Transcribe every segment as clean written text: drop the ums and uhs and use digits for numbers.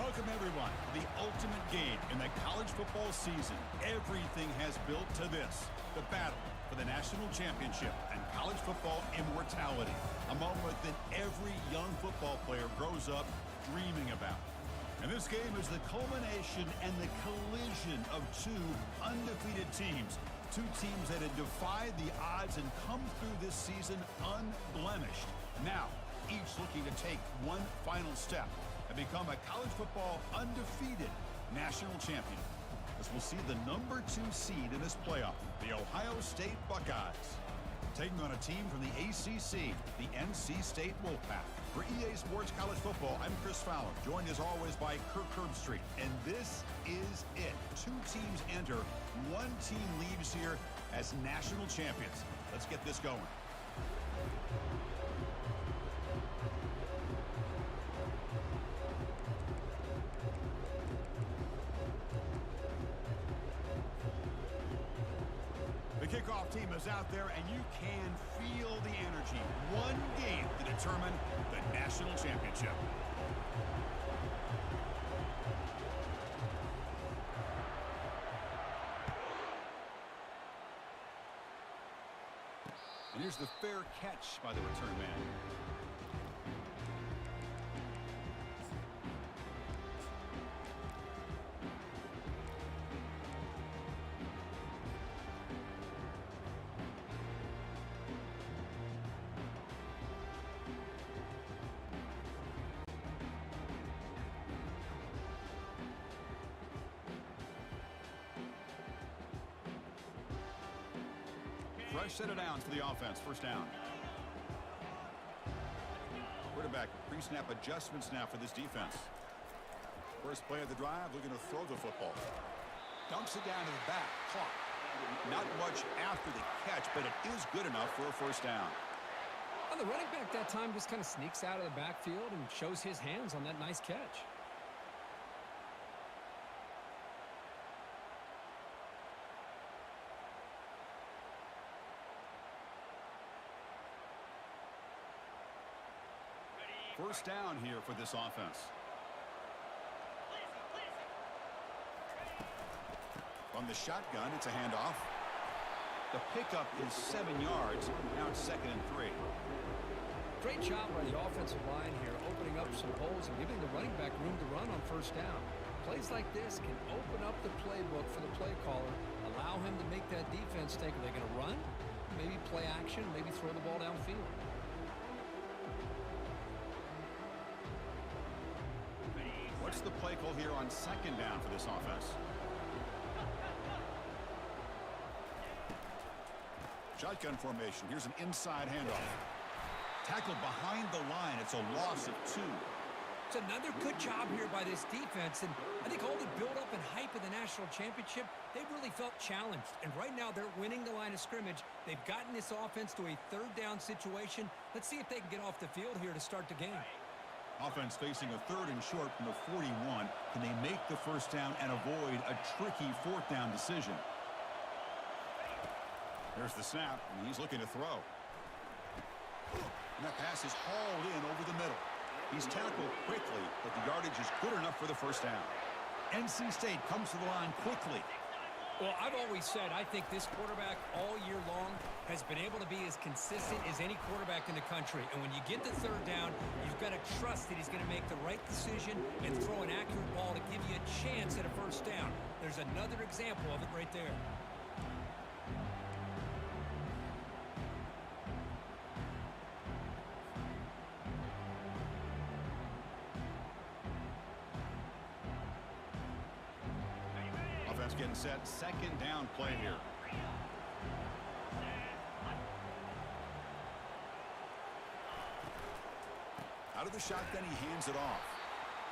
Welcome, everyone, to the ultimate game in the college football season. Everything has built to this, the battle for the national championship and college football immortality, a moment that every young football player grows up dreaming about. And this game is the culmination and the collision of two undefeated teams, two teams that had defied the odds and come through this season unblemished. Now, each looking to take one final step and become a college football undefeated national champion, as we'll see the number 2 seed in this playoff, the Ohio State Buckeyes, taking on a team from the ACC, the NC State Wolfpack. For EA Sports College Football, I'm Chris Fowler, joined as always by Kirk Herbstreit. And this is it. 2 teams enter, 1 team leaves here as national champions. Let's get this going. The kickoff team is out there, and you can feel the energy. One game to determine the national championship. And here's the fair catch by the return man. Fresh set of downs for the offense. First down. Quarterback pre-snap adjustments now for this defense. First play of the drive, looking to throw the football. Dumps it down to the back. Caught. Not much after the catch, but it is good enough for a first down. Well, the running back that time just kind of sneaks out of the backfield and shows his hands on that nice catch. First down here for this offense. From the shotgun, it's a handoff. The pickup is 7 yards. Now it's 2nd and 3. Great job by the offensive line here, opening up some holes and giving the running back room to run on first down. Plays like this can open up the playbook for the play caller, allow him to make that defense think, are they going to run? Maybe play action, maybe throw the ball downfield. What's the play call here on 2nd down for this offense? Shotgun formation. Here's an inside handoff. Tackled behind the line. It's a loss of 2. It's another good job here by this defense, and I think all the build-up and hype of the national championship, they really felt challenged. And right now they're winning the line of scrimmage. They've gotten this offense to a 3rd down situation. Let's see if they can get off the field here to start the game. Offense facing a 3rd and short from the 41. Can they make the first down and avoid a tricky 4th down decision? There's the snap, and he's looking to throw. And that pass is hauled in over the middle. He's tackled quickly, but the yardage is good enough for the first down. NC State comes to the line quickly. Well, I've always said I think this quarterback all year long has been able to be as consistent as any quarterback in the country. And when you get the 3rd down, you've got to trust that he's going to make the right decision and throw an accurate ball to give you a chance at a first down. There's another example of it right there. Offense getting set. 2nd down play here. Out of the shotgun, he hands it off.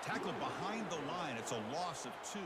Tackled behind the line. It's a loss of 2.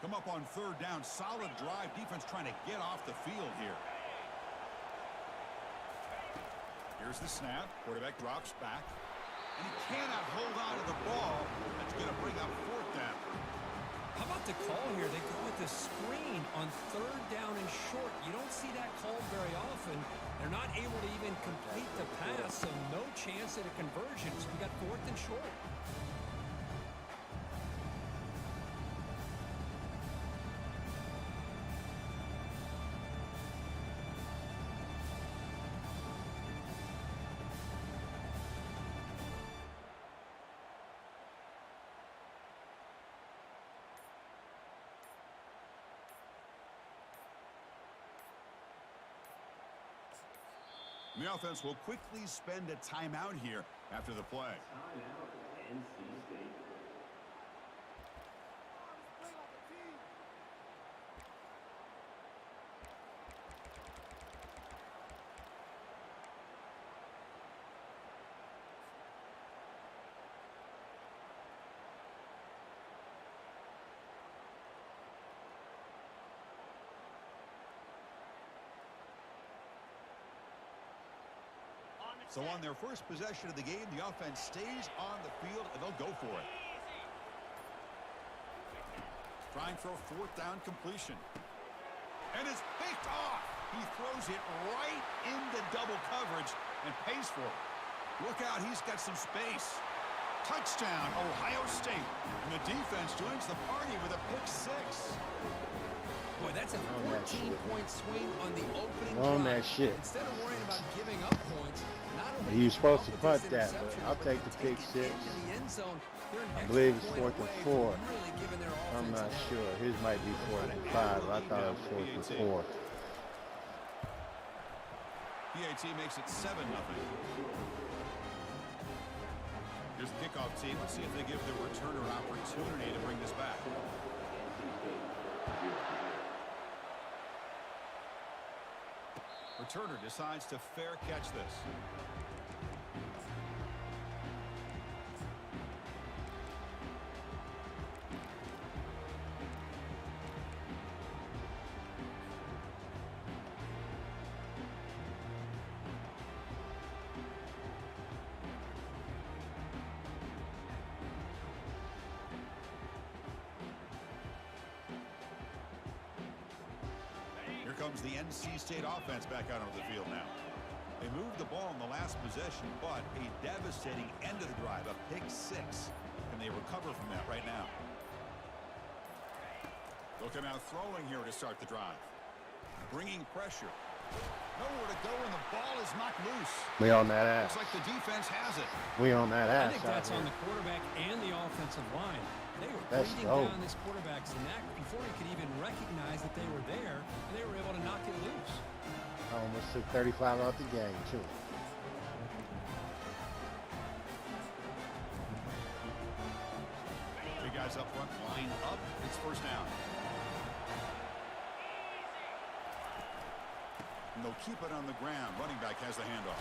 Come up on third down. Solid drive. Defense trying to get off the field here. Here's the snap. Quarterback drops back. And he cannot hold on to the ball. That's going to bring up fourth down. How about the call here? They go with the screen on third down and short. You don't see that called very often. They're not able to even complete the pass, so no chance at a conversion. So we got fourth and short. The offense will quickly spend a timeout here after the play. Timeout, NC State. So on their first possession of the game, the offense stays on the field, and they'll go for it. Trying for a fourth down completion. And it's picked off. He throws it right into double coverage and pays for it. Look out, he's got some space. Touchdown, Ohio State. And the defense joins the party with a pick six. Boy, that's a 14-point swing on the opening That drive. shit. Instead of worrying about giving up points, not only He was supposed to up with punt this that, but interception, I'll take the take pick it six. into the end zone. They're an I extra believe it's point fourth and away from 4. really giving their I'm offense not an edge. sure. His might be 4th and 5. I thought it was 4th and 4. PAT makes it 7-0. Here's the kickoff team. Let's see if they give the returner an opportunity to bring this back. Returner decides to fair catch this. Comes the NC State offense back out onto the field now. They moved the ball in the last possession, but a devastating end of the drive, a pick six. Can they recover from that right now? They'll come out throwing here to start the drive. Bringing pressure. Nowhere to go, and the ball is knocked loose. We on that ass. Looks like the defense has it. We on that ass. I think that's on the quarterback and the offensive line. They were That's breathing dope. down this quarterback's neck before he could even recognize that they were there, and they were able to knock it loose. I almost took 35 out the game, too. Big guys up front, line up. It's first down. And they'll keep it on the ground. Running back has the handoff.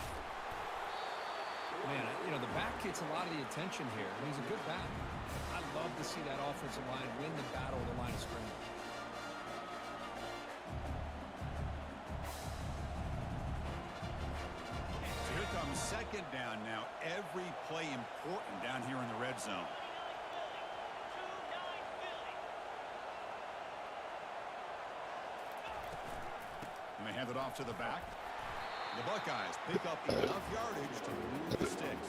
Man, you know, the back gets a lot of the attention here. He's a good back. I love to see that offensive line win the battle of the line of scrimmage. So here comes second down now. Every play important down here in the red zone. And they hand it off to the back. The Buckeyes pick up enough yardage to move the sticks.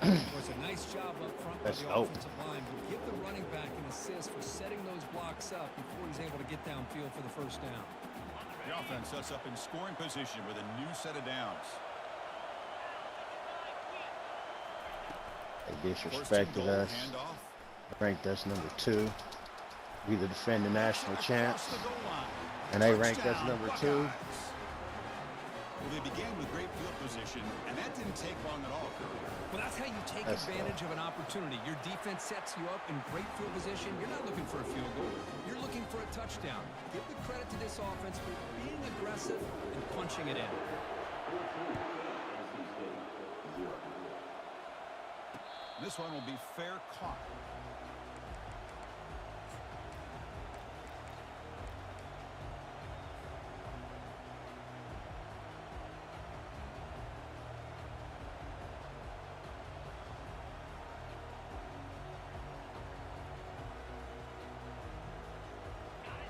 Well, it's a nice job up front by That's the dope. offensive line. But give the running back an assist for setting those blocks up before he's able to get downfield for the first down. The offense sets up in scoring position with a new set of downs. They disrespected us. Handoff. Ranked us number 2. We the defending national champs. Across the goal line. And they ranked us Touchdown, number 2. Buckeyes. Well, they began with great field position, and that didn't take long at all, Curry. Well, that's how you take That's advantage of an opportunity. Your defense sets you up in great field position. You're not looking for a field goal. You're looking for a touchdown. Give the credit to this offense for being aggressive and punching it in. This one will be fair caught.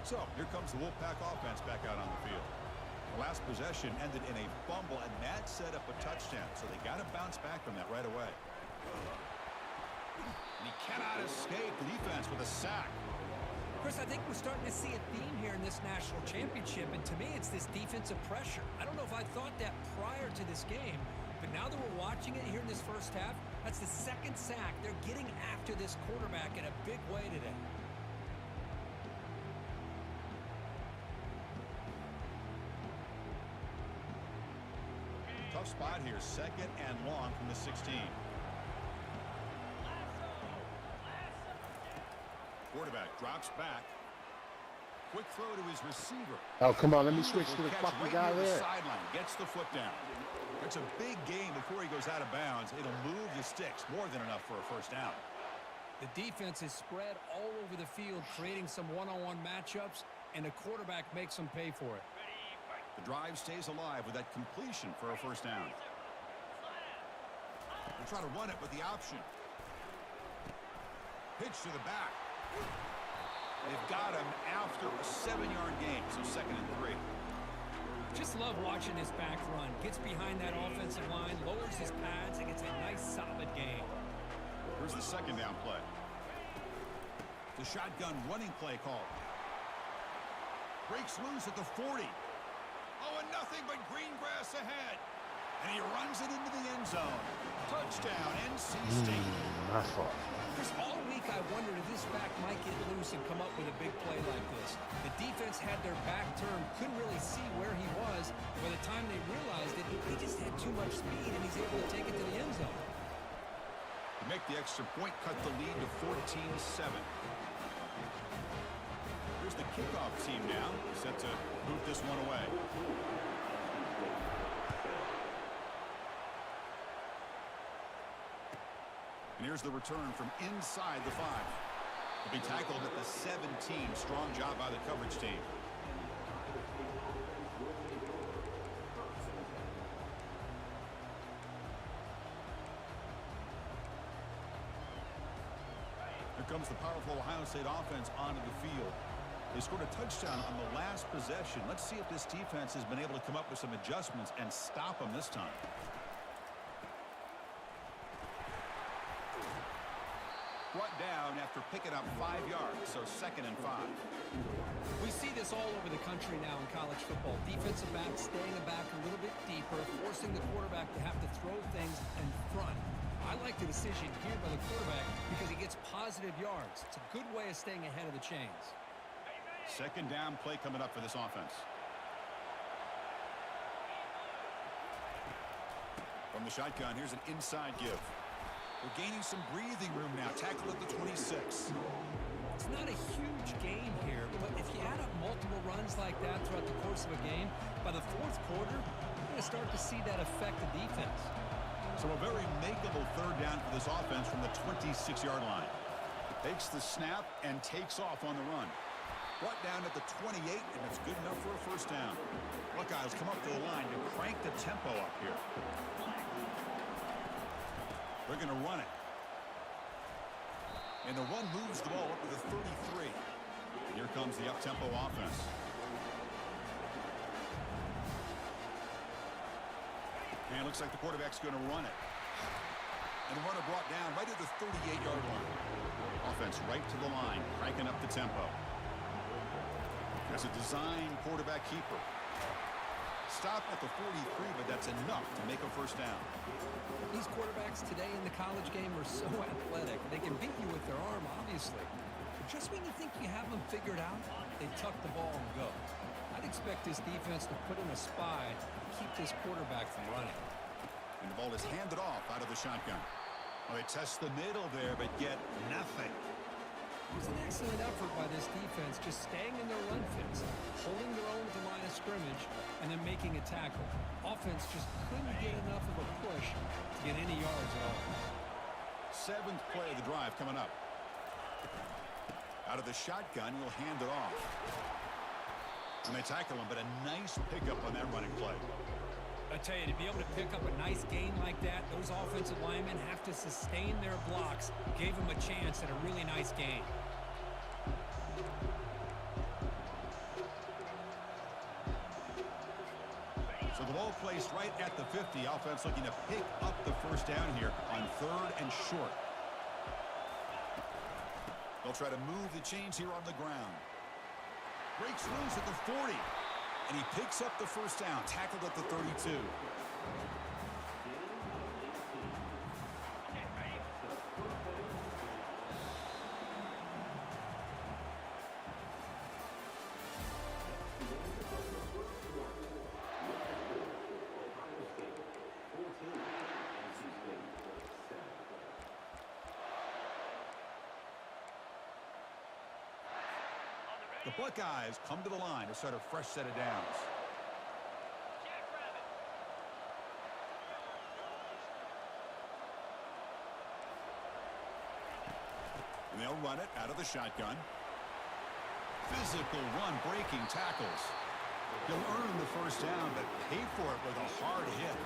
So here comes the Wolfpack offense back out on the field. The last possession ended in a fumble, and that set up a touchdown. So they got to bounce back from that right away. And he cannot escape the defense with a sack. Chris, I think we're starting to see a theme here in this national championship, and to me, it's this defensive pressure. I don't know if I thought that prior to this game, but now that we're watching it here in this first half, that's the second sack. They're getting after this quarterback in a big way today. Tough spot here, 2nd and long from the 16. Quarterback drops back. Quick throw to his receiver. Oh, come on. Let me switch to the fucking Right guy near the there. sideline, gets the foot down. It's a big game before he goes out of bounds. It'll move the sticks, more than enough for a first down. The defense is spread all over the field, creating some one-on-one matchups, and the quarterback makes them pay for it. The drive stays alive with that completion for a first down. They'll try to run it with the option. Pitch to the back. They've got him after a 7-yard gain, so 2nd and 3. Just love watching this back run. Gets behind that offensive line, lowers his pads, and gets a nice, solid gain. Here's the 2nd down play. The shotgun running play call. Breaks loose at the 40. Oh, and nothing but green grass ahead. And he runs it into the end zone. Touchdown, NC State. My fault. Chris, all week I wondered if this back might get loose and come up with a big play like this. The defense had their back turned, couldn't really see where he was. By the time they realized it, he just had too much speed, and he's able to take it to the end zone. To make the extra point, cut the lead to 14-7. Here's the kickoff team now, set to boot this one away. And here's the return from inside the 5. He'll be tackled at the 17. Strong job by the coverage team. Here comes the powerful Ohio State offense onto the field. They scored a touchdown on the last possession. Let's see if this defense has been able to come up with some adjustments and stop them this time. Brought down after picking up 5 yards, so 2nd and 5. We see this all over the country now in college football. Defensive backs staying back a little bit deeper, forcing the quarterback to have to throw things in front. I like the decision here by the quarterback because he gets positive yards. It's a good way of staying ahead of the chains. 2nd down play coming up for this offense. From the shotgun, here's an inside give. We're gaining some breathing room now. Tackle at the 26. It's not a huge gain here, but if you add up multiple runs like that throughout the course of a game, by the 4th quarter, you're going to start to see that affect the defense. So a very makeable 3rd down for this offense from the 26-yard line. Takes the snap and takes off on the run. Brought down at the 28, and it's good enough for a first down. Buckeyes come up to the line to crank the tempo up here. They're going to run it. And the run moves the ball up to the 33. Here comes the up-tempo offense. And it looks like the quarterback's going to run it. And the runner brought down right at the 38-yard line. Offense right to the line, cranking up the tempo. There's a design quarterback keeper. Stop at the 43, but that's enough to make a first down. These quarterbacks today in the college game are so athletic. They can beat you with their arm, obviously. But just when you think you have them figured out, they tuck the ball and go. I'd expect this defense to put in a spy and keep this quarterback from running. And the ball is handed off out of the shotgun. Well, they test the middle there, but get nothing. It was an excellent effort by this defense, just staying in their run fits, holding their own at the line of scrimmage, and then making a tackle. Offense just couldn't get enough of a push to get any yards at all. 7th play of the drive coming up. Out of the shotgun, he'll hand it off. And they tackle him, but a nice pickup on that running play. I tell you, to be able to pick up a nice gain like that, those offensive linemen have to sustain their blocks. Gave them a chance at a really nice gain. So the ball placed right at the 50. Offense looking to pick up the first down here on 3rd and short. They'll try to move the chains here on the ground. Breaks loose at the 40. And he picks up the first down, tackled at the 32. The Buckeyes come to the line to start a fresh set of downs. And they'll run it out of the shotgun. Physical run, breaking tackles. He'll earn the first down, but pay for it with a hard hit.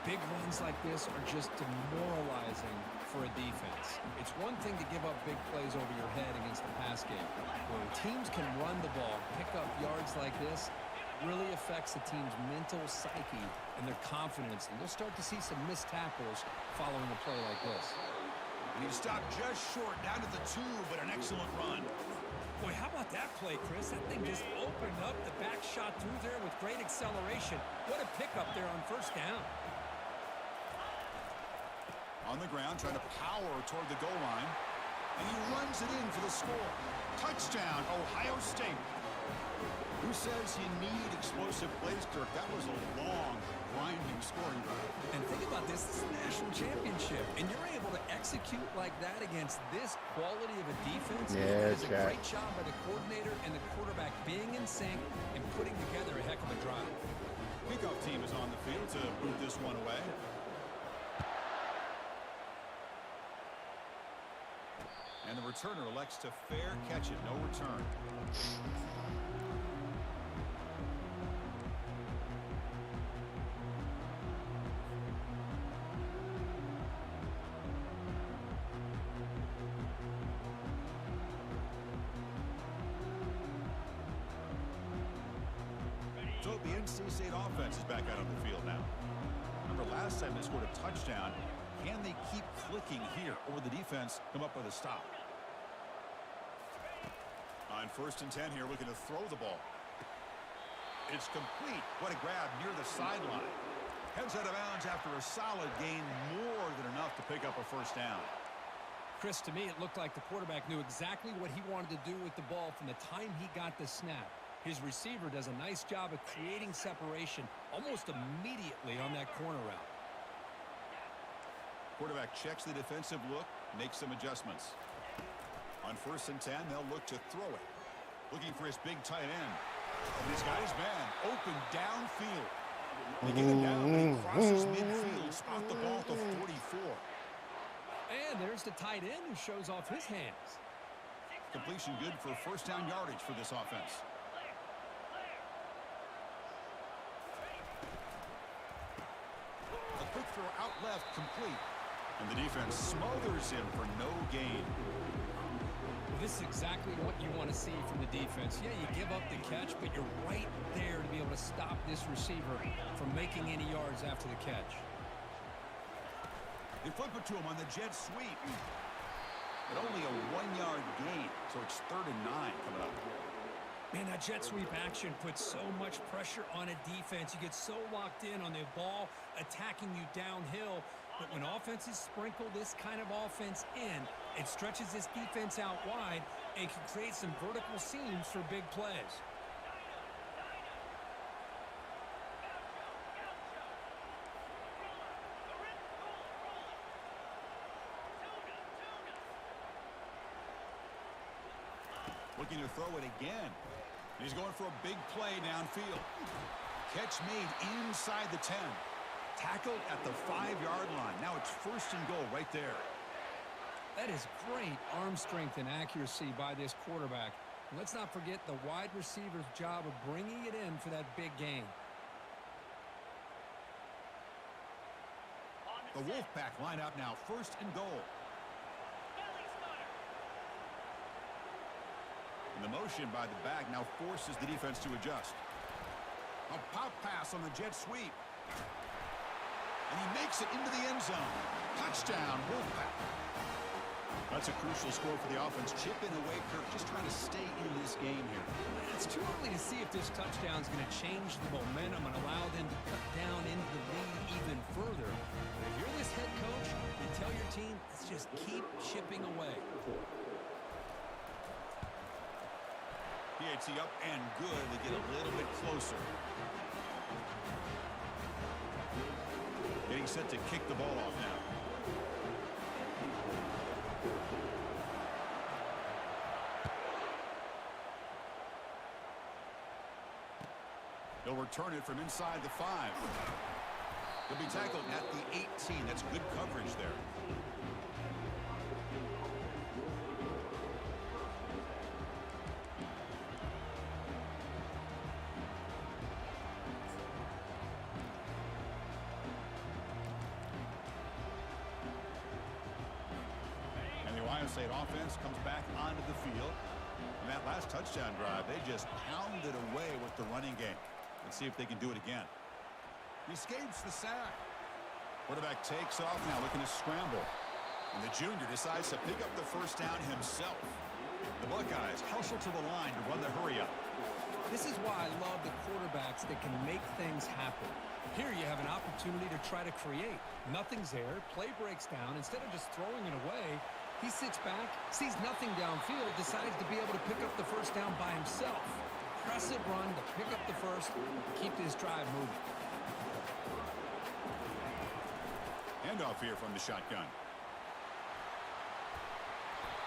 Big runs like this are just demoralizing for a defense. It's one thing to give up big plays over your head against the pass game. When teams can run the ball, pick up yards like this, really affects the team's mental psyche and their confidence. And you'll start to see some missed tackles following a play like this. And he stopped just short, down to the 2, but an excellent run. Boy, how about that play, Chris? That thing just opened up. The back shot through there with great acceleration. What a pickup there on first down. On the ground, trying to power toward the goal line. And he runs it in for the score. Touchdown, Ohio State. Who says you need explosive plays, Kirk? That was a long, grinding scoring drive. And think about this. This is a national championship. And you're able to execute like that against this quality of a defense. Yeah, it's a great job by the coordinator and the quarterback being in sync and putting together a heck of a drive. Kickoff team is on the field to boot this one away. And the returner elects to fair catch it. No return. So the NC State offense is back out on the field now. Remember last time they scored a touchdown. Can they keep clicking here, or will the defense come up with a stop? On 1st and 10 here, looking to throw the ball. It's complete. What a grab near the sideline. Heads out of bounds after a solid gain, more than enough to pick up a first down. Chris, to me, it looked like the quarterback knew exactly what he wanted to do with the ball from the time he got the snap. His receiver does a nice job of creating separation almost immediately on that corner route. Quarterback checks the defensive look, makes some adjustments. On 1st and 10, they'll look to throw it. Looking for his big tight end. And he's got his man open downfield. They get him down, but he crosses midfield, spot the ball to 44. And there's the tight end who shows off his hands. Completion good for first down yardage for this offense. A quick throw out left, complete. And the defense smothers him for no gain. Well, this is exactly what you want to see from the defense. Yeah, you give up the catch, but you're right there to be able to stop this receiver from making any yards after the catch. They flip it to him on the jet sweep. But only a 1-yard gain, so it's 3rd and 9 coming up. Man, that jet sweep action puts so much pressure on a defense. You get so locked in on the ball attacking you downhill. But when offenses sprinkle this kind of offense in, it stretches this defense out wide and can create some vertical seams for big plays. Looking to throw it again. He's going for a big play downfield. Catch made inside the 10. Tackled at the 5-yard line. Now it's 1st and goal right there. That is great arm strength and accuracy by this quarterback. And let's not forget the wide receiver's job of bringing it in for that big gain. The Wolfpack line up now, 1st and goal. And the motion by the back now forces the defense to adjust. A pop pass on the jet sweep. And he makes it into the end zone. Touchdown, Wolfpack. That's a crucial score for the offense. Chipping away, Kirk, just trying to stay in this game here. It's too early to see if this touchdown is going to change the momentum and allow them to cut down into the lead even further. But if you're this head coach, you tell your team, let's just keep chipping away. PAT up and good. They get a little bit closer. Getting set to kick the ball off now. They'll return it from inside the 5. He'll be tackled at the 18. That's good coverage there. And the Ohio State offense comes back onto the field. And that last touchdown drive, they just pounded away with the running game. Let's see if they can do it again. He escapes the sack. Quarterback takes off now, looking to scramble. And the junior decides to pick up the first down himself. The Buckeyes hustle to the line to run the hurry up. This is why I love the quarterbacks that can make things happen. Here you have an opportunity to try to create. Nothing's there. Play breaks down. Instead of just throwing it away, he sits back, sees nothing downfield, decides to be able to pick up the first down by himself. Impressive run to pick up the first, keep this drive moving. Handoff here from the shotgun.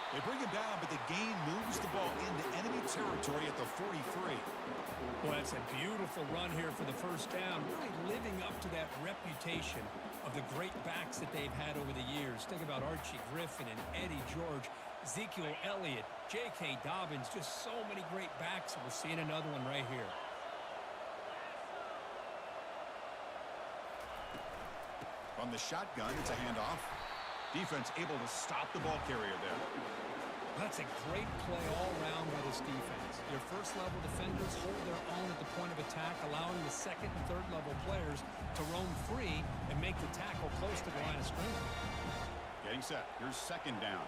They bring him down, but the gain moves the ball into enemy territory at the 43. Well, that's a beautiful run here for the first down, really living up to that reputation of the great backs that they've had over the years. Think about Archie Griffin and Eddie George, Ezekiel Elliott, J.K. Dobbins, just so many great backs, and we're seeing another one right here. From the shotgun, it's a handoff. Defense able to stop the ball carrier there. That's a great play all around by this defense. Your first-level defenders hold their own at the point of attack, allowing the second and third-level players to roam free and make the tackle close to the line of scrimmage. Getting set. Here's second down.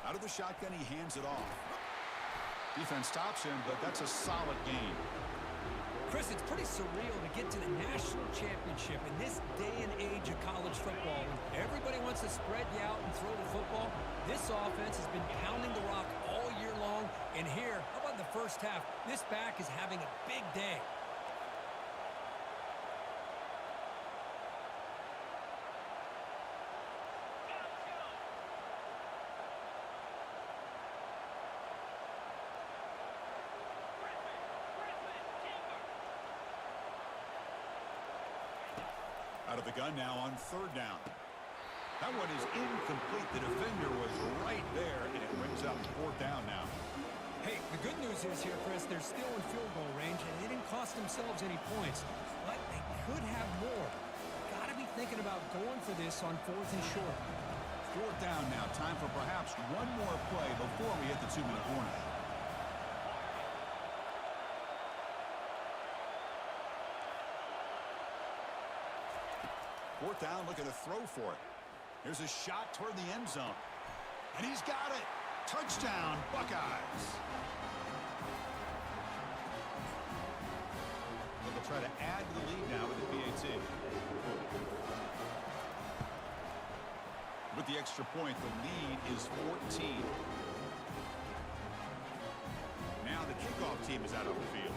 Out of the shotgun, he hands it off. Defense stops him, but that's a solid gain. Chris, it's pretty surreal to get to the national championship in this day and age of college football. When everybody wants to spread you out and throw the football, this offense has been pounding the rock all year long. And here, how about the first half? This back is having a big day. Out of the gun now on third down. That one is incomplete. The defender was right there, and it brings up fourth down now. Hey, the good news is here, Chris, they're still in field goal range, and they didn't cost themselves any points. But they could have more. Got to be thinking about going for this on fourth and short. Fourth down now. Time for perhaps one more play before we hit the 2-minute warning. Fourth down, looking to throw for it. Here's a shot toward the end zone. And he's got it. Touchdown, Buckeyes. But they'll try to add to the lead now with the PAT. With the extra point, the lead is 14. Now the kickoff team is out on the field.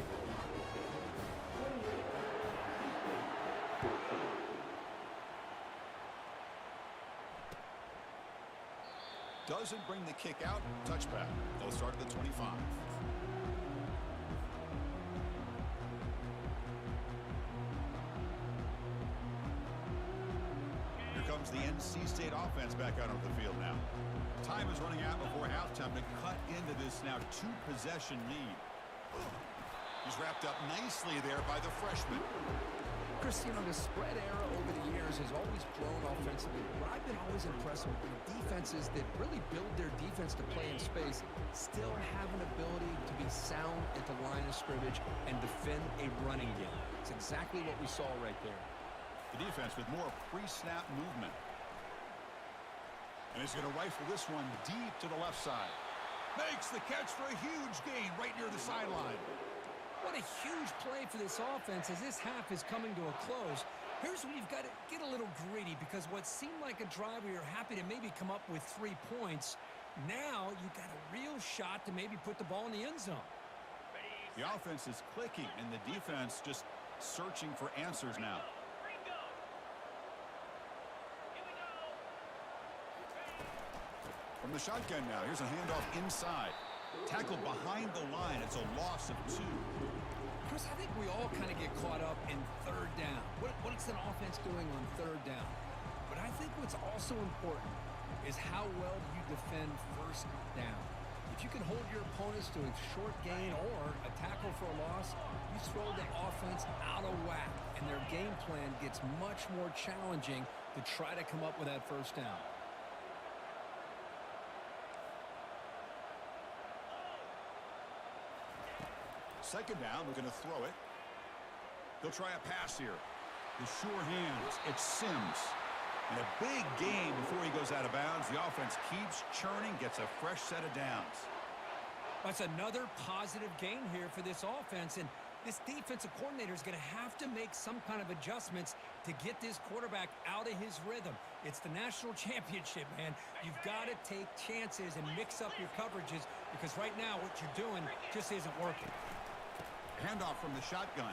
Doesn't bring the kick out. Touchback. They'll start at the 25. Here comes the NC State offense back out onto the field now. Time is running out before halftime to cut into this now 2-possession lead. He's wrapped up nicely there by the freshman. Chris, you know, the spread era over the years years has always grown offensively. But I've been always impressed with defenses that really build their defense to play in space, still have an ability to be sound at the line of scrimmage and defend a running game. It's exactly what we saw right there. The defense with more pre-snap movement. And he's going to rifle this one deep to the left side. Makes the catch for a huge gain right near the sideline. What a huge play for this offense as this half is coming to a close. Here's where you've got to get a little gritty, because what seemed like a drive where you're happy to maybe come up with 3 points, now you've got a real shot to maybe put the ball in the end zone. The offense is clicking, and the defense just searching for answers now. From the shotgun now, here's a handoff inside. Tackled behind the line. It's a loss of 2. Chris, I think we all kind of get caught up in third down. What's an offense doing on third down? But I think what's also important is how well do you defend first down. If you can hold your opponents to a short gain or a tackle for a loss, you throw the offense out of whack, and their game plan gets much more challenging to try to come up with that first down. Second down, we're going to throw it. They'll try a pass here. The sure hands, it's Sims. And a big gain before he goes out of bounds. The offense keeps churning, gets a fresh set of downs. That's another positive gain here for this offense, and this defensive coordinator is going to have to make some kind of adjustments to get this quarterback out of his rhythm. It's the national championship, man. You've got to take chances and mix up your coverages, because right now what you're doing just isn't working. Handoff from the shotgun.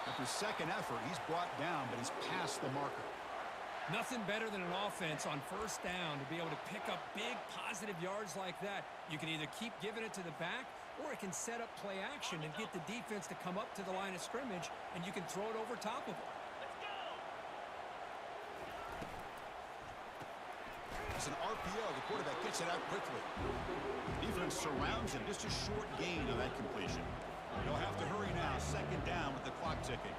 After second effort, he's brought down, but he's past the marker. Nothing better than an offense on first down to be able to pick up big positive yards like that. You can either keep giving it to the back, or it can set up play action and get the defense to come up to the line of scrimmage, and you can throw it over top of them. It's an RPO. The quarterback gets it out quickly. Defense surrounds him. Just a short gain on that completion. He'll have to hurry now. Second down with the clock ticking.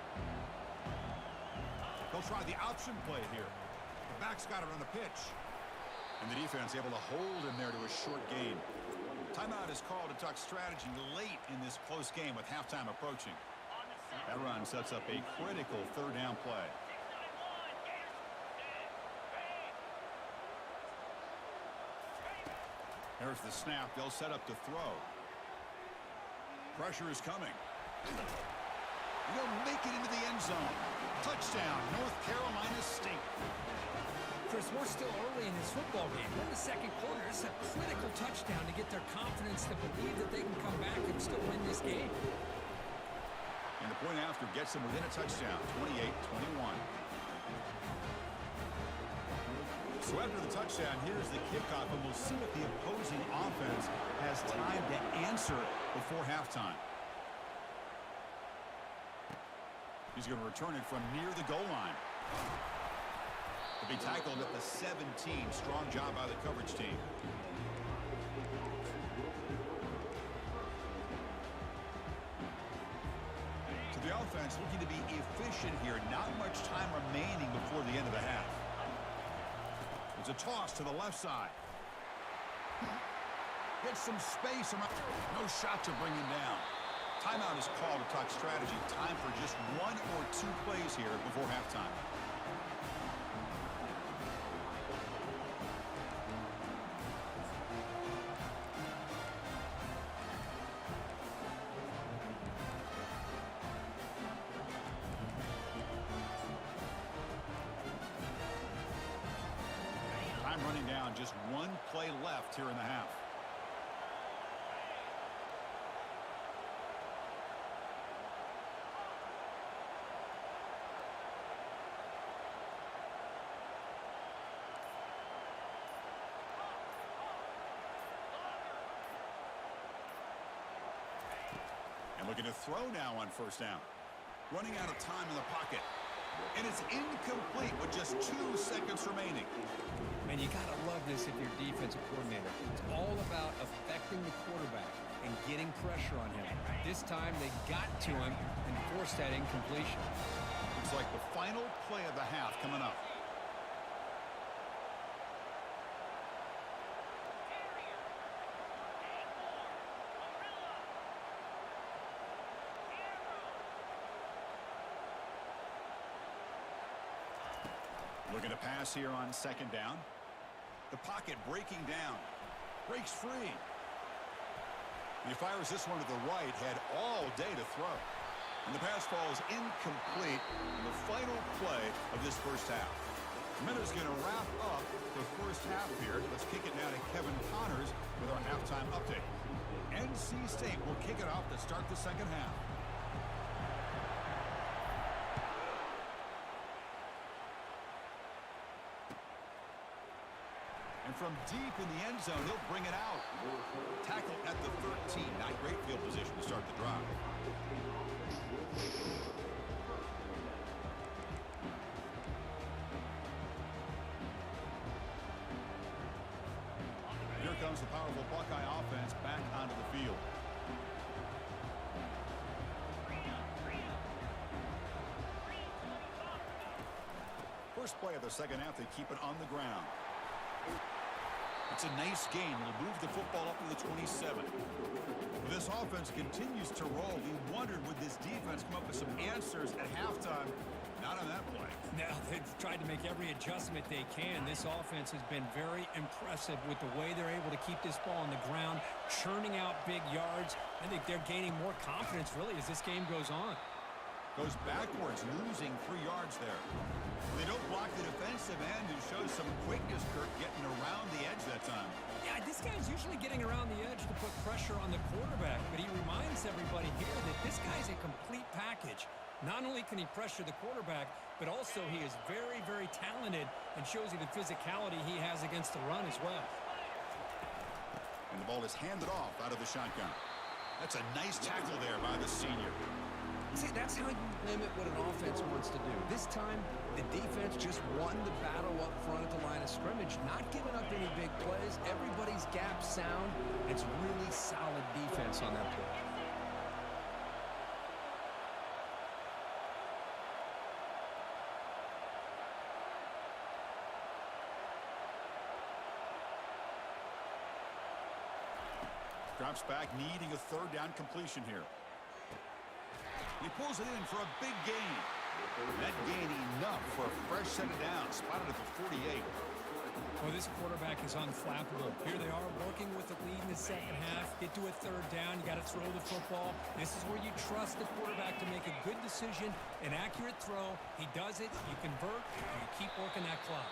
He'll try the option play here. The back's got it on the pitch. And the defense able to hold him there to a short gain. Timeout is called to talk strategy late in this close game with halftime approaching. That run sets up a critical third down play. There's the snap. They'll set up to throw. Pressure is coming. They'll make it into the end zone. Touchdown, North Carolina State. Chris, we're still early in this football game. We're in the second quarter. It's a critical touchdown to get their confidence to believe that they can come back and still win this game. And the point after gets them within a touchdown, 28-21. So after the touchdown, here's the kickoff, and we'll see if the opposing offense has time to answer before halftime. He's going to return it from near the goal line. To be tackled at the 17. Strong job by the coverage team. So the offense looking to be efficient here. Not much time remaining before the end of the half. It's a toss to the left side. Gets some space. No shot to bring him down. Timeout is called to talk strategy. Time for just 1 or 2 plays here before halftime. Time running down. Just 1 play left here in the half. And looking to throw now on first down. Running out of time in the pocket. And it's incomplete with just 2 seconds remaining. Man, you got to love this if you're defensive coordinator. It's all about affecting the quarterback and getting pressure on him. This time they got to him and forced that incompletion. Looks Looks like the final play of the half coming up. Looking to pass here on second down. The pocket breaking down. Breaks free. He fires this one to the right. Had all day to throw. And the pass falls incomplete in the final play of this first half. Minutes going to wrap up the first half here. Let's kick it now to Kevin Connors with our halftime update. NC State will kick it off to start the second half. And from deep in the end zone, he'll bring it out. Tackle at the 13. Not great field position to start the drive. Here comes the powerful Buckeye offense back onto the field. First play of the second half, they keep it on the ground. It's a nice gain. It'll move the football up to the 27. This offense continues to roll. We wondered, would this defense come up with some answers at halftime? Not on that play. Now, they've tried to make every adjustment they can. This offense has been very impressive with the way they're able to keep this ball on the ground, churning out big yards. I think they're gaining more confidence, really, as this game goes on. Goes backwards, losing 3 yards there. They don't block the defensive end, who shows some quickness, Kirk, getting around the edge that time. Yeah, this guy's usually getting around the edge to put pressure on the quarterback, but he reminds everybody here that this guy's a complete package. Not only can he pressure the quarterback, but also he is very, very talented and shows you the physicality he has against the run as well. And the ball is handed off out of the shotgun. That's a nice tackle there by the senior. See, that's how you limit what an offense wants to do. This time, the defense just won the battle up front at the line of scrimmage, not giving up any big plays. Everybody's gap sound. It's really solid defense on that play. Drops back, needing a third down completion here. He pulls it in for a big gain. That gain enough for a fresh set of downs, spotted at the 48. Well, this quarterback is unflappable. Here they are working with the lead in the second half. Get to a third down, you got to throw the football. This is where you trust the quarterback to make a good decision, an accurate throw. He does it, you convert, and you keep working that clock.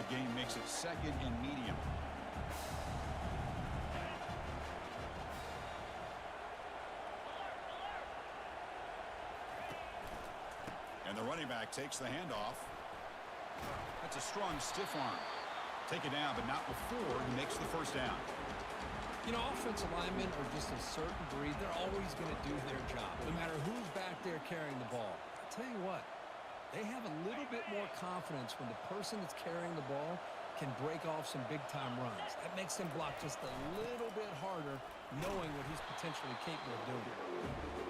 The game makes it second and medium. And the running back takes the handoff. That's a strong stiff arm. Take it down, but not before he makes the first down. You know, offensive linemen are just a certain breed. They're always going to do their job, no matter who's back there carrying the ball. I'll tell you what, they have a little bit more confidence when the person that's carrying the ball can break off some big-time runs. That makes them block just a little bit harder, knowing what he's potentially capable of doing.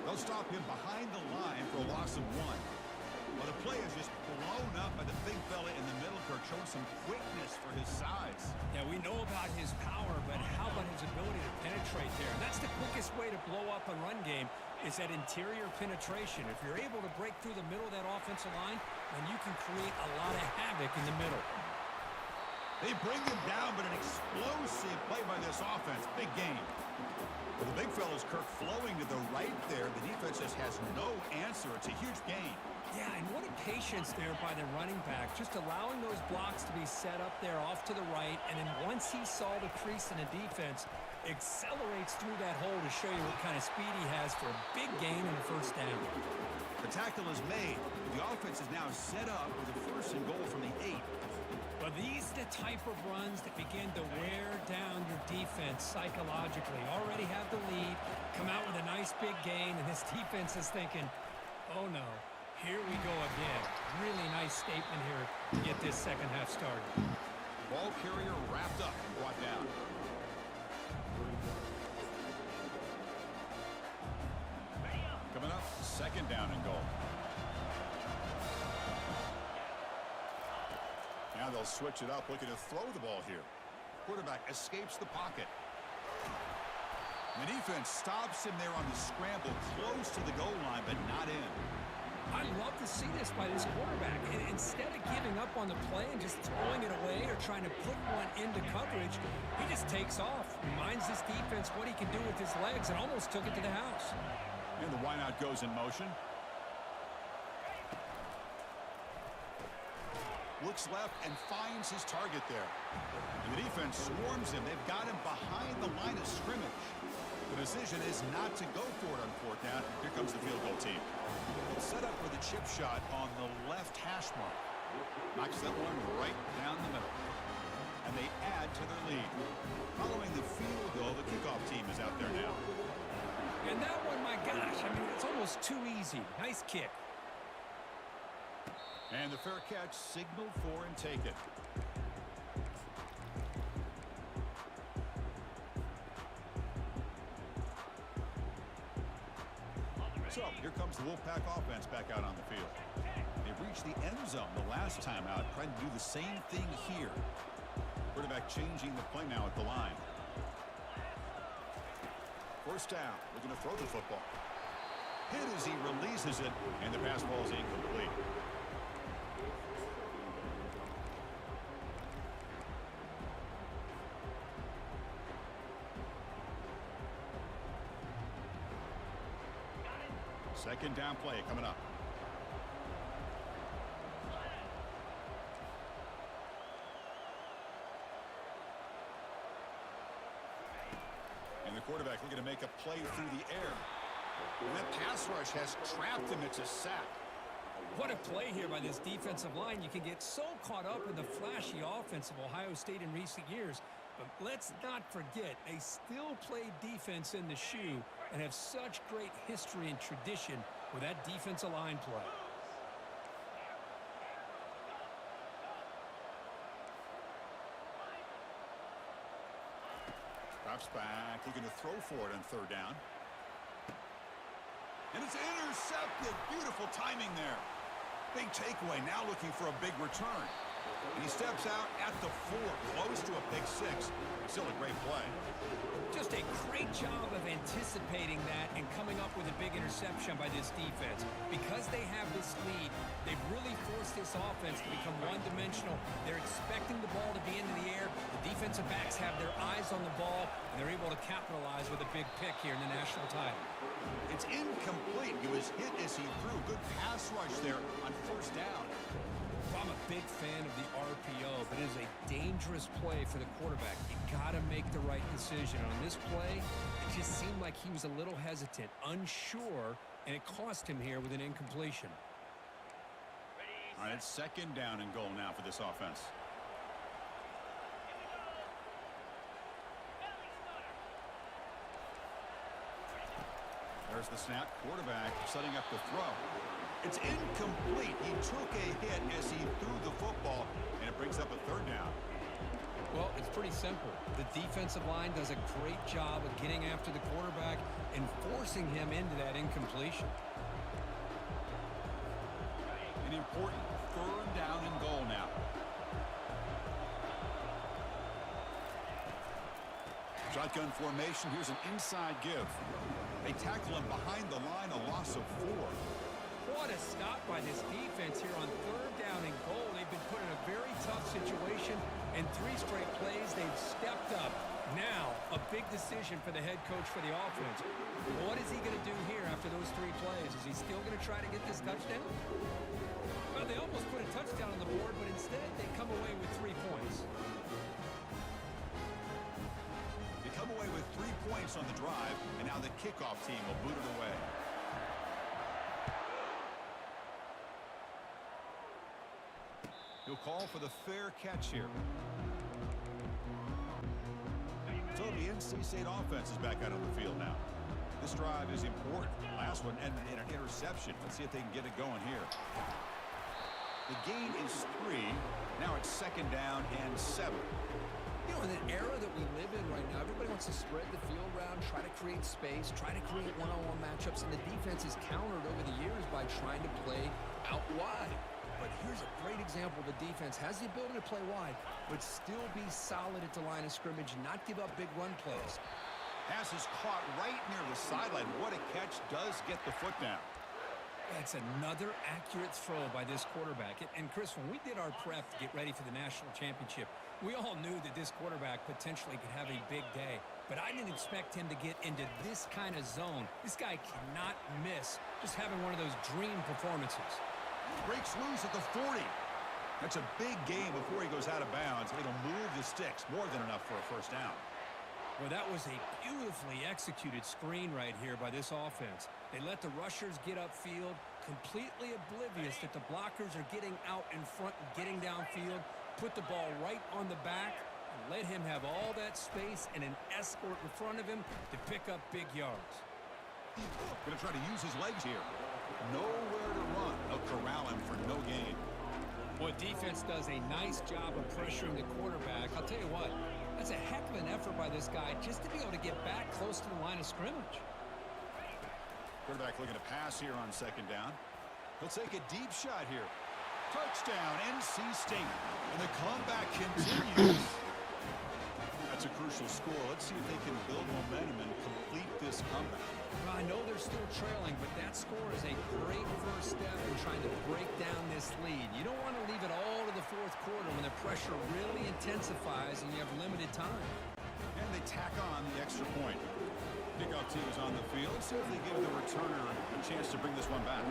They'll stop him behind the line for a loss of 1. Well, the play is just blown up by the big fella in the middle, Kirk, showing some quickness for his size. Yeah, we know about his power, but how about his ability to penetrate there? And that's the quickest way to blow up a run game, is that interior penetration. If you're able to break through the middle of that offensive line, then you can create a lot of havoc in the middle. They bring him down, but an explosive play by this offense. Big game. Well, the big fella's, Kirk, flowing to the right there. The defense just has no answer. It's a huge gain. Yeah, and what a patience there by the running back, just allowing those blocks to be set up there off to the right, and then once he saw the crease in the defense, accelerates through that hole to show you what kind of speed he has for a big gain and a first down. The tackle is made. The offense is now set up with a first and goal from the 8. Well, these are the type of runs that begin to wear down your defense psychologically. Already have the lead, come out with a nice big gain, and this defense is thinking, oh no, here we go again. Really nice statement here to get this second half started. Ball carrier wrapped up and brought down. second down and goal. Now they'll switch it up, looking to throw the ball here. Quarterback escapes the pocket. The defense stops him there on the scramble, close to the goal line, but not in. I love to see this by this quarterback. And instead of giving up on the play and just throwing it away or trying to put one into coverage, he just takes off, reminds this defense what he can do with his legs, and almost took it to the house. And the wideout goes in motion. Looks left and finds his target there. And the defense swarms him. They've got him behind the line of scrimmage. The decision is not to go for it on fourth down. Here comes the field goal team. Set up for the chip shot on the left hash mark. Knocks that one right down the middle. And they add to their lead. Following the field goal, the kickoff team is out there now. And that one, my gosh, I mean, it's almost too easy. Nice kick. And the fair catch signaled for and taken. So here comes the Wolfpack offense back out on the field. They reached the end zone the last time out, trying to do the same thing here. Quarterback changing the play now at the line. First down, looking to throw the football. Hit as he releases it, and the pass ball is incomplete. Second down play coming up. And the quarterback looking to make a play through the air. And that pass rush has trapped him. It's a sack. What a play here by this defensive line. You can get so caught up in the flashy offense of Ohio State in recent years. But let's not forget, they still play defense in the shoe and have such great history and tradition with that defensive line play. Drops back, looking to throw for it on third down. And it's intercepted. Beautiful timing there. Big takeaway, now looking for a big return. And he steps out at the 4, close to a pick 6. Still a great play. Just a great job of anticipating that and coming up with a big interception by this defense. Because they have this lead, they've really forced this offense to become one-dimensional. They're expecting the ball to be into the air. The defensive backs have their eyes on the ball, and they're able to capitalize with a big pick here in the national title. It's incomplete. He was hit as he threw. Good pass rush there on first down. I'm a big fan of the RPO, but it is a dangerous play for the quarterback. You got to make the right decision. On this play, it just seemed like he was a little hesitant, unsure, and it cost him here with an incompletion. All right, it's second down and goal now for this offense. There's the snap. Quarterback setting up the throw. It's incomplete. He took a hit as he threw the football, and it brings up a third down. Well, it's pretty simple. The defensive line does a great job of getting after the quarterback and forcing him into that incompletion. An important third down and goal now. Shotgun formation. Here's an inside give. They tackle him behind the line, a loss of 4. What a stop by this defense here on third down and goal. They've been put in a very tough situation, and 3 straight plays they've stepped up. Now, a big decision for the head coach for the offense. What is he going to do here after those 3 plays? Is he still going to try to get this touchdown? Well, they almost put a touchdown on the board, but instead they come away with 3 points. They come away with 3 points on the drive, and now the kickoff team will boot it away. He'll call for the fair catch here. So the NC State offense is back out on the field now. This drive is important. Last one ended in an interception. Let's see if they can get it going here. The gain is 3. Now it's second down and 7. You know, in the era that we live in right now, everybody wants to spread the field around, try to create space, try to create one-on-one matchups, and the defense is countered over the years by trying to play out wide. But here's a great example. The defense has the ability to play wide, but still be solid at the line of scrimmage, not give up big run plays. Pass is caught right near the sideline. What a catch, does get the foot down. That's another accurate throw by this quarterback. And Chris, when we did our prep to get ready for the national championship, we all knew that this quarterback potentially could have a big day. But I didn't expect him to get into this kind of zone. This guy cannot miss just having one of those dream performances. Breaks loose at the 40. That's a big gain before he goes out of bounds. It'll move the sticks, more than enough for a first down. Well, that was a beautifully executed screen right here by this offense. They let the rushers get upfield, completely oblivious that the blockers are getting out in front and getting downfield, put the ball right on the back, and let him have all that space and an escort in front of him to pick up big yards. Going to try to use his legs here. Nowhere to run. They'll corral him for no gain. Well, defense does a nice job of pressuring the quarterback. I'll tell you what, that's a heck of an effort by this guy just to be able to get back close to the line of scrimmage. Quarterback looking to pass here on second down. He'll take a deep shot here. Touchdown, NC State. And the comeback continues. That's a crucial score. Let's see if they can build momentum and complete this comeback. Well, I know they're still trailing, but that score is a great first step in trying to break down this lead. You don't want to leave it all to the fourth quarter when the pressure really intensifies and you have limited time. And they tack on the extra point. Kickoff team is on the field. See if they give the returner a chance to bring this one back.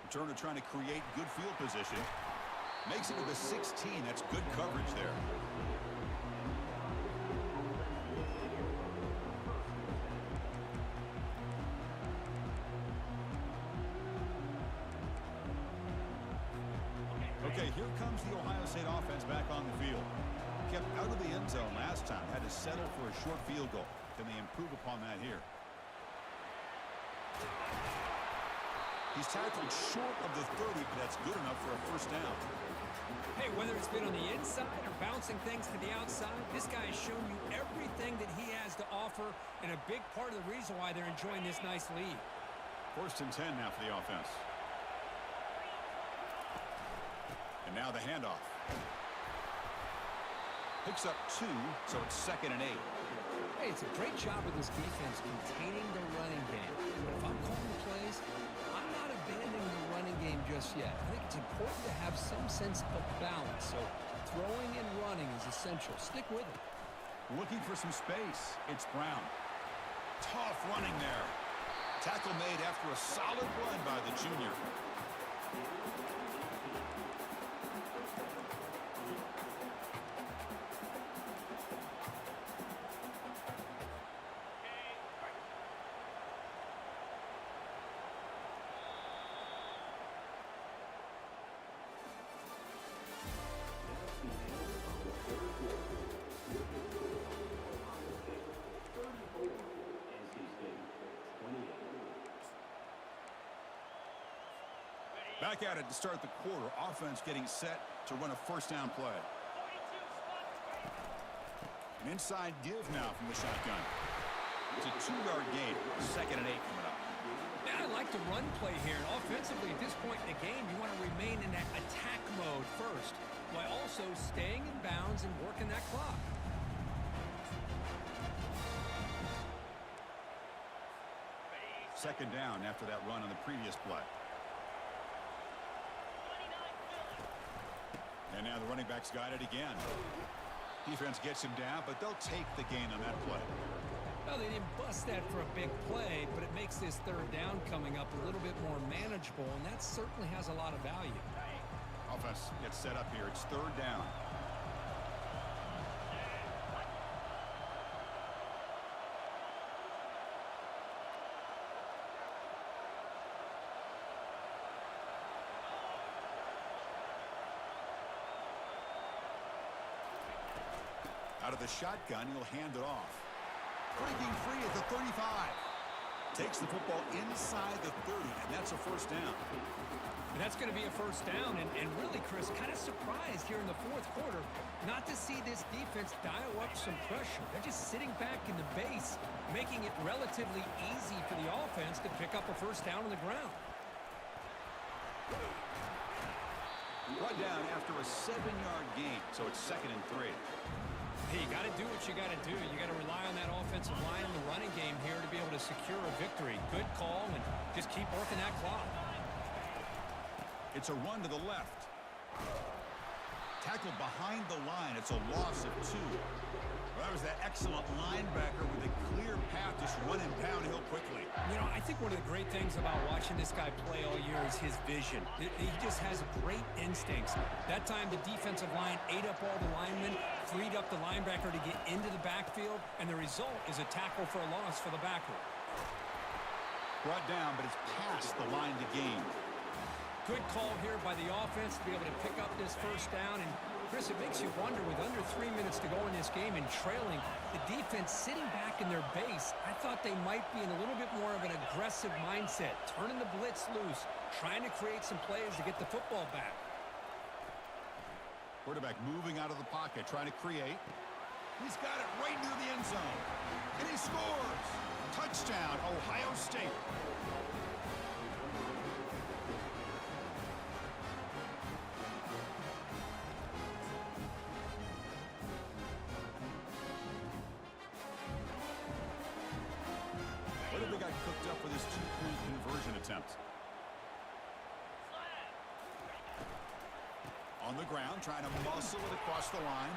Returner trying to create good field position. Makes it to the 16. That's good coverage there. Okay, here comes the Ohio State offense back on the field. Kept out of the end zone last time. Had to settle for a short field goal. Can they improve upon that here? He's tackled short of the 30, but that's good enough for a first down. Hey, whether it's been on the inside or bouncing things to the outside, this guy has shown you everything that he has to offer, and a big part of the reason why they're enjoying this nice lead. First and 10 now for the offense. And now the handoff. Picks up 2, so it's 2nd and 8. Hey, it's a great job of this defense containing the running game. But if I'm calling the plays, I'm not abandoning the running game just yet. I think it's important to have some sense of balance. So throwing and running is essential. Stick with it. Looking for some space. It's Brown. Tough running there. Tackle made after a solid run by the junior. Back at it to start the quarter. Offense getting set to run a first down play. An inside give now from the shotgun. It's a 2-yard gain. 2nd and 8 coming up. Yeah, I like the run play here. Offensively, at this point in the game, you want to remain in that attack mode first, while also staying in bounds and working that clock. Second down after that run on the previous play. And now the running back's got it again. Defense gets him down, but they'll take the gain on that play. Well, they didn't bust that for a big play, but it makes this third down coming up a little bit more manageable, and that certainly has a lot of value. Offense gets set up here. It's third down. Out of the shotgun, he'll hand it off. Breaking free at the 35. Takes the football inside the 30, and that's a first down. And that's going to be a first down. And really, Chris, kind of surprised here in the fourth quarter not to see this defense dial up some pressure. They're just sitting back in the base, making it relatively easy for the offense to pick up a first down on the ground. Brought down after a 7-yard gain, so it's 2nd and 3. Hey, you got to do what you got to do. You got to rely on that offensive line in the running game here to be able to secure a victory. Good call, and just keep working that clock. It's a run to the left. Tackled behind the line. It's a loss of 2. Well, that was that excellent linebacker with a clear path just running downhill quickly. You know, I think one of the great things about watching this guy play all year is his vision. He just has great instincts. That time, the defensive line ate up all the linemen, freed up the linebacker to get into the backfield, and the result is a tackle for a loss for the backer. Brought down, but it's past the line to gain. Good call here by the offense to be able to pick up this first down. And, Chris, it makes you wonder, with under 3 minutes to go in this game and trailing, the defense sitting back in their base, I thought they might be in a little bit more of an aggressive mindset, turning the blitz loose, trying to create some plays to get the football back. Quarterback moving out of the pocket, trying to create. He's got it right near the end zone. And he scores! Touchdown, Ohio State. What have they got cooked up for this 2-point conversion attempt? On the ground, trying to muscle it across the line.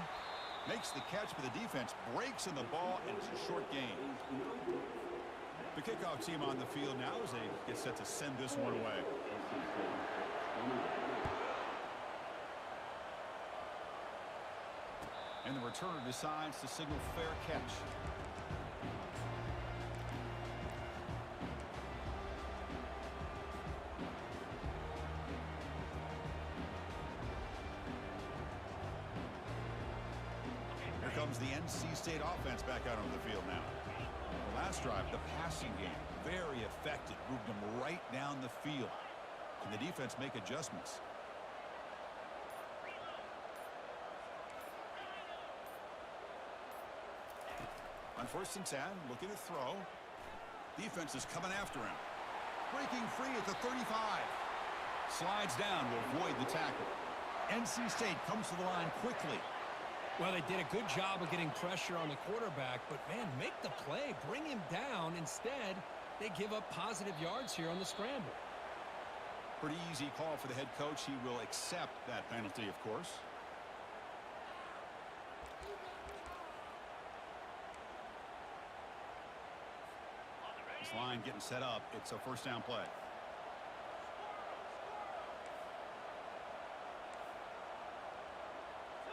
Makes the catch, but the defense breaks in the ball, and it's a short gain. The kickoff team on the field now as they get set to send this one away. And the returner decides to signal fair catch. Comes the NC State offense back out on the field now. The last drive, the passing game, very effective. Moved them right down the field. Can the defense make adjustments? On 1st and 10, looking to throw. Defense is coming after him. Breaking free at the 35. Slides down to avoid the tackle. NC State comes to the line quickly. Well, they did a good job of getting pressure on the quarterback, but, man, make the play, bring him down. Instead, they give up positive yards here on the scramble. Pretty easy call for the head coach. He will accept that penalty, of course. This line getting set up. It's a first down play.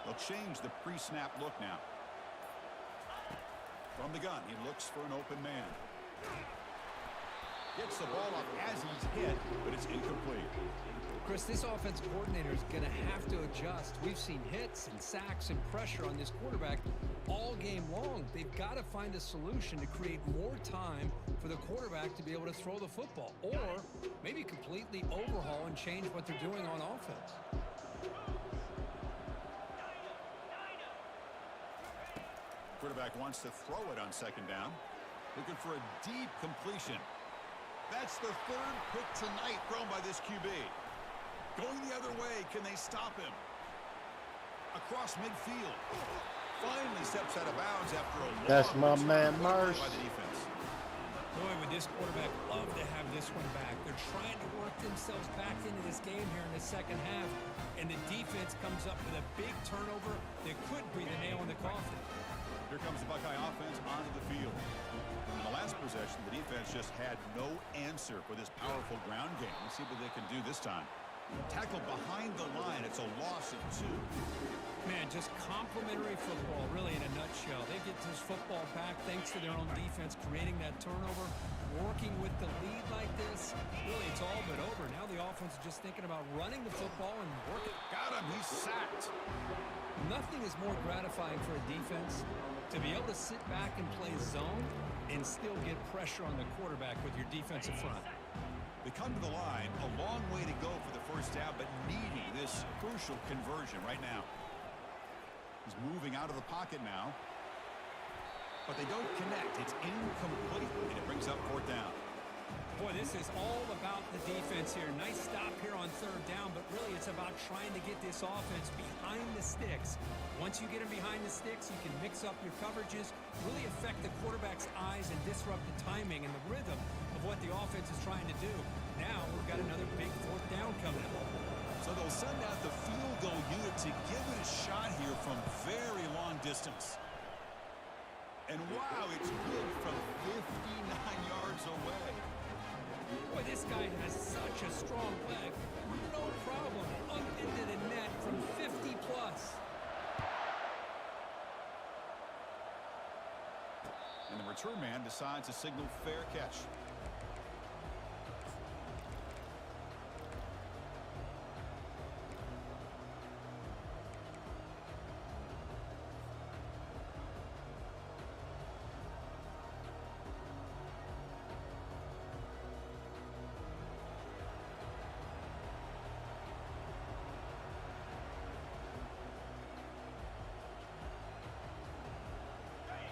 They'll change the pre-snap look now. From the gun, he looks for an open man. Gets the ball up as he's hit, but it's incomplete. Chris, this offensive coordinator is going to have to adjust. We've seen hits and sacks and pressure on this quarterback all game long. They've got to find a solution to create more time for the quarterback to be able to throw the football, or maybe completely overhaul and change what they're doing on offense. Quarterback wants to throw it on 2nd down. Looking for a deep completion. That's the 3rd pick tonight thrown by this QB. Going the other way, can they stop him? Across midfield. Finally steps out of bounds after a That's my long man, return Marsh. by the defense. Boy, would this quarterback love to have this one back. They're trying to work themselves back into this game here in the second half, and the defense comes up with a big turnover that could breathe a nail in the coffin. Here comes the Buckeye offense onto the field. In the last possession, the defense just had no answer for this powerful ground game. Let's see what they can do this time. Tackled behind the line. It's a loss of 2. Man, just complimentary football, really, in a nutshell. They get this football back thanks to their own defense, creating that turnover, working with the lead like this. Really, it's all but over. Now the offense is just thinking about running the football and working. Got him. He's sacked. Nothing is more gratifying for a defense to be able to sit back and play zone and still get pressure on the quarterback with your defensive front. They come to the line, a long way to go for the first down, but needing this crucial conversion right now. He's moving out of the pocket now. But they don't connect. It's incomplete, and it brings up fourth down. Boy, this is all about the defense here. Nice stop here on third down, but really it's about trying to get this offense behind the sticks. Once you get them behind the sticks, you can mix up your coverages, really affect the quarterback's eyes and disrupt the timing and the rhythm of what the offense is trying to do. Now we've got another big fourth down coming up. So they'll send out the field goal unit to give it a shot here from very long distance. And wow, it's good from 59 yards away. Boy, this guy has such a strong leg. No problem. Up into the net from 50 plus. And the return man decides to signal fair catch.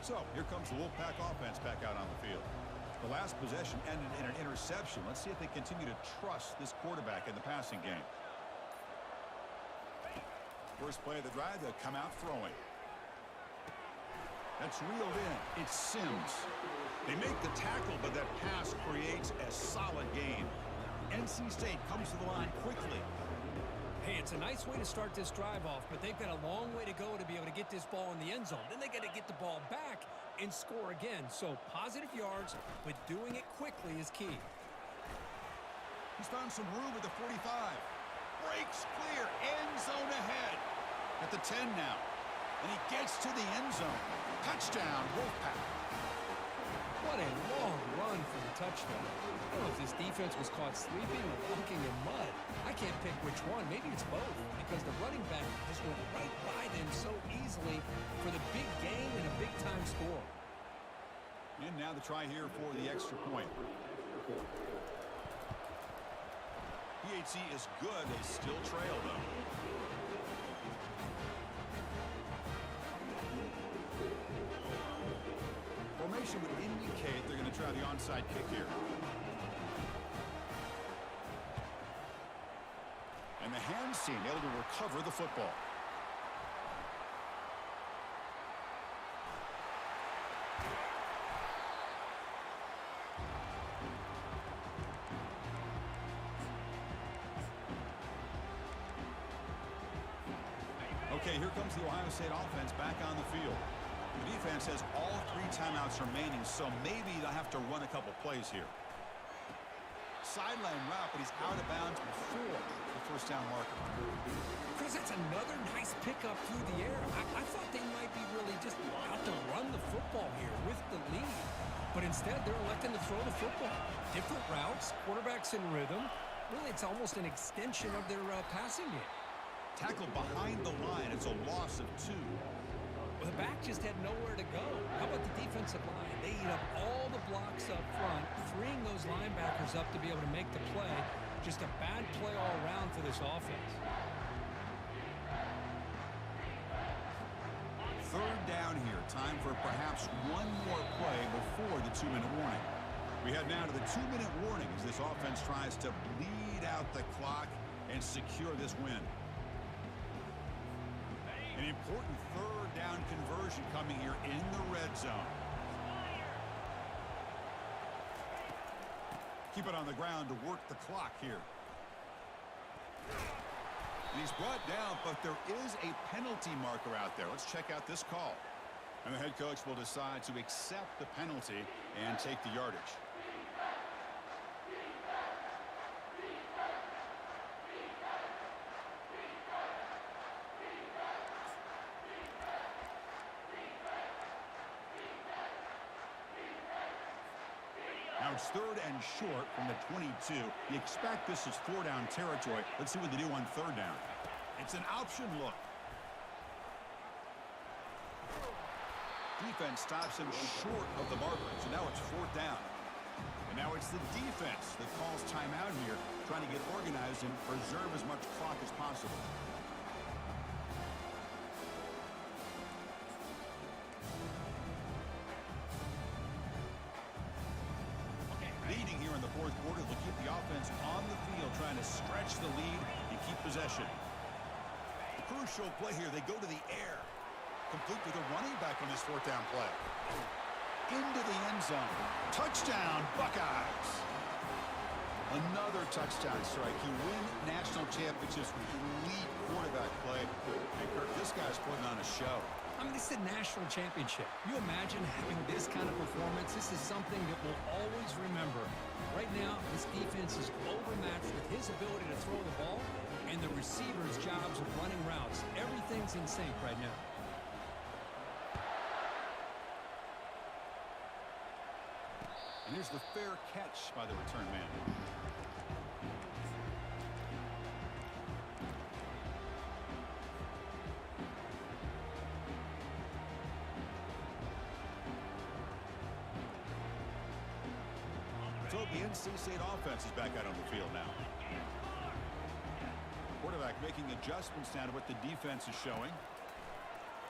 So here comes the Wolfpack offense back out on the field. The last possession ended in an interception. Let's see if they continue to trust this quarterback in the passing game. First play of the drive, they'll come out throwing. That's reeled in. It's Sims. They make the tackle, but that pass creates a solid gain. NC State comes to the line quickly. Hey, it's a nice way to start this drive off, but they've got a long way to go to be able to get this ball in the end zone. Then they got to get the ball back and score again. So positive yards, but doing it quickly is key. He's found some room at the 45. Breaks clear. End zone ahead. At the 10 now. And he gets to the end zone. Touchdown, Wolfpack. What a long run for the touchdown. I don't know if this defense was caught sleeping or walking in mud. I can't pick which one. Maybe it's both, because the running back just went right by them so easily for the big gain and a big-time score. And now the try here for the extra point. PHC is good. They still trail, though. Formation would indicate they're going to try the onside kick here. And the hands team able to recover the football. Okay, here comes the Ohio State offense back on the field. The defense has all 3 timeouts remaining, so maybe they'll have to run a couple plays here. Sideline route, but he's out of bounds before the first down marker. Chris, that's another nice pickup through the air. I thought they might be really just out to run the football here with the lead. But instead, they're electing to throw the football. Different routes, quarterbacks in rhythm. Really, it's almost an extension of their passing game. Tackle behind the line. It's a loss of 2. Well, the back just had nowhere to go. How about the defensive line? They eat up all the blocks up front, freeing those linebackers up to be able to make the play. Just a bad play all around for this offense. Third down here. Time for perhaps one more play before the 2-minute warning. We head now to the 2-minute warning as this offense tries to bleed out the clock and secure this win. An important third down conversion coming here in the red zone. Keep it on the ground to work the clock here. And he's brought down, but there is a penalty marker out there. Let's check out this call. And the head coach will decide to accept the penalty and take the yardage. Now it's third and short from the 22. You expect this is 4-down territory. Let's see what they do on third down. It's an option look. Defense stops him short of the marker. So now it's 4th down. And now it's It's the defense that calls timeout here, trying to get organized and preserve as much clock as possible. Leading here in the fourth quarter, they'll keep the offense on the field, trying to stretch the lead and keep possession. Crucial play here. They go to the air. Complete with a running back on this fourth down play. Into the end zone. Touchdown, Buckeyes. Another touchdown strike. You win national championships with elite quarterback play. And Kirk, this guy's putting on a show. I mean, this is a national championship. You imagine having this kind of performance? This is something that we'll always remember. Right now, this defense is overmatched with his ability to throw the ball and the receivers' jobs of running routes. Everything's in sync right now. And here's the fair catch by the return man. So the NC State offense is back out on the field now. Quarterback making adjustments now to what the defense is showing.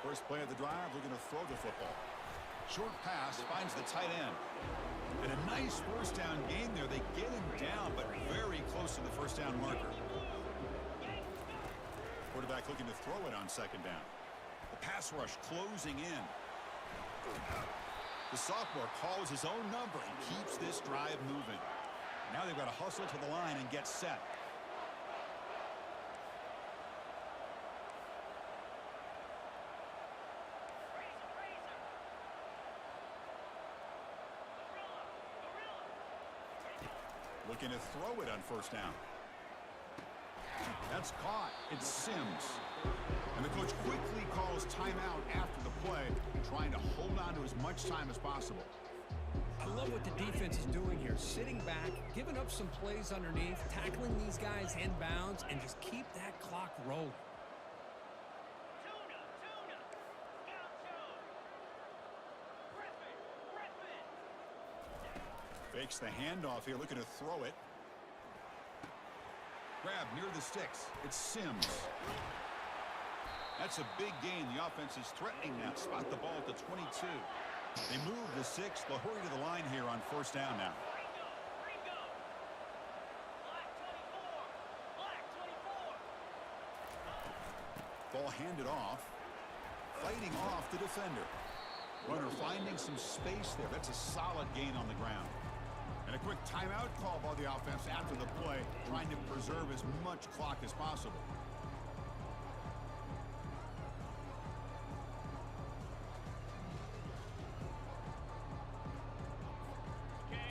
First play of the drive, looking to throw the football. Short pass finds the tight end. And a nice first down gain there. They get him down, but very close to the first down marker. Quarterback looking to throw it on second down. The pass rush closing in. The sophomore calls his own number and keeps this drive moving. Now they've got to hustle to the line and get set. Looking to throw it on first down. That's caught. It's Sims. And the coach quickly calls timeout after the play, trying to hold on to as much time as possible. I love what the defense is doing here. Sitting back, giving up some plays underneath, tackling these guys inbounds, and just keep that clock rolling. Fakes the handoff here, looking to throw it. Grab near the sticks. It's Sims. That's a big gain. The offense is threatening now. Spot the ball at the 22. They move the 6. They'll hurry to the line here on first down now. Ball handed off. Fighting off the defender. Runner finding some space there. That's a solid gain on the ground. And a quick timeout call by the offense after the play, trying to preserve as much clock as possible.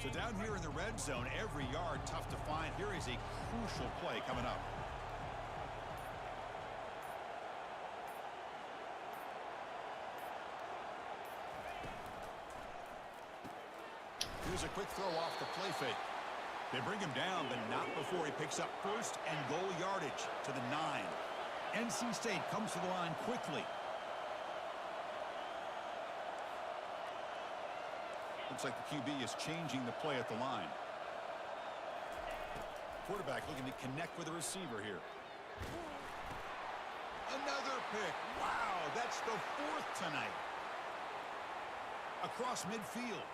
So down here in the red zone, every yard tough to find. Here is a crucial play coming up. Here's a quick throw off the play fake. They bring him down, but not before he picks up first and goal yardage to the 9. NC State comes to the line quickly. Looks like the QB is changing the play at the line. Quarterback looking to connect with the receiver here. Another pick. Wow, that's the 4th tonight. Across midfield.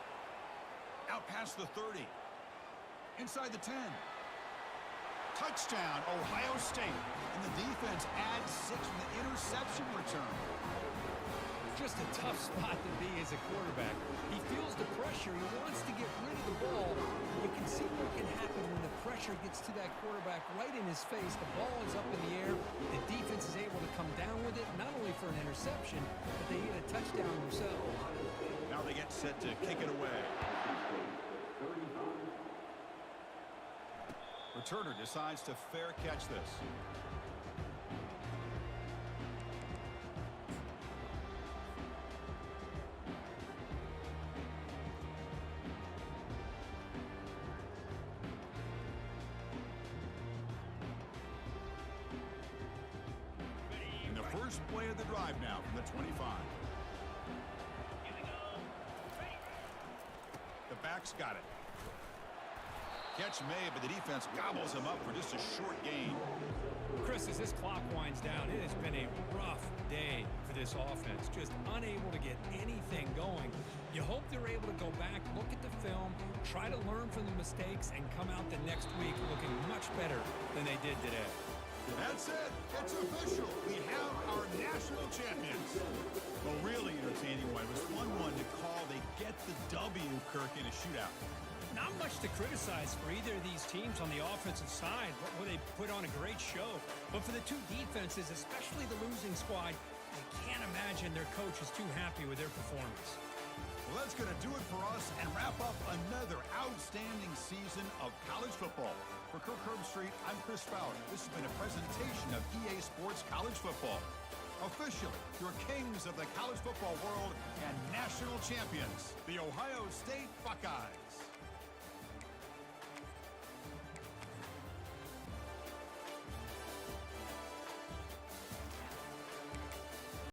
Out past the 30. Inside the 10. Touchdown, Ohio State. And the defense adds 6 from the interception return. Just a tough spot to be as a quarterback. He feels the pressure. He wants to get rid of the ball. You can see what can happen when the pressure gets to that quarterback right in his face. The ball is up in the air. The defense is able to come down with it, not only for an interception, but they get a touchdown themselves. Now they get set to kick it away. Returner decides to fair catch this. And the first play of the drive now from the 25. The back's got it. Catch made, but the defense gobbles him up for just a short gain. Chris, as this clock winds down, it has been a rough day for this offense. Just unable to get anything going. You hope they're able to go back, look at the film, try to learn from the mistakes, and come out the next week looking much better than they did today. That's it. It's official. We have our national champions. A really entertaining one. It was 1-1 to call. They get the W, Kirk, in a shootout. Not much to criticize for either of these teams on the offensive side, where they put on a great show. But for the two defenses, especially the losing squad, I can't imagine their coach is too happy with their performance. Well, that's going to do it for us and wrap up another outstanding season of college football. For Kirk Herbstreit, I'm Chris Fowler. This has been a presentation of EA Sports College Football. Officially, your kings of the college football world and national champions, the Ohio State Buckeyes.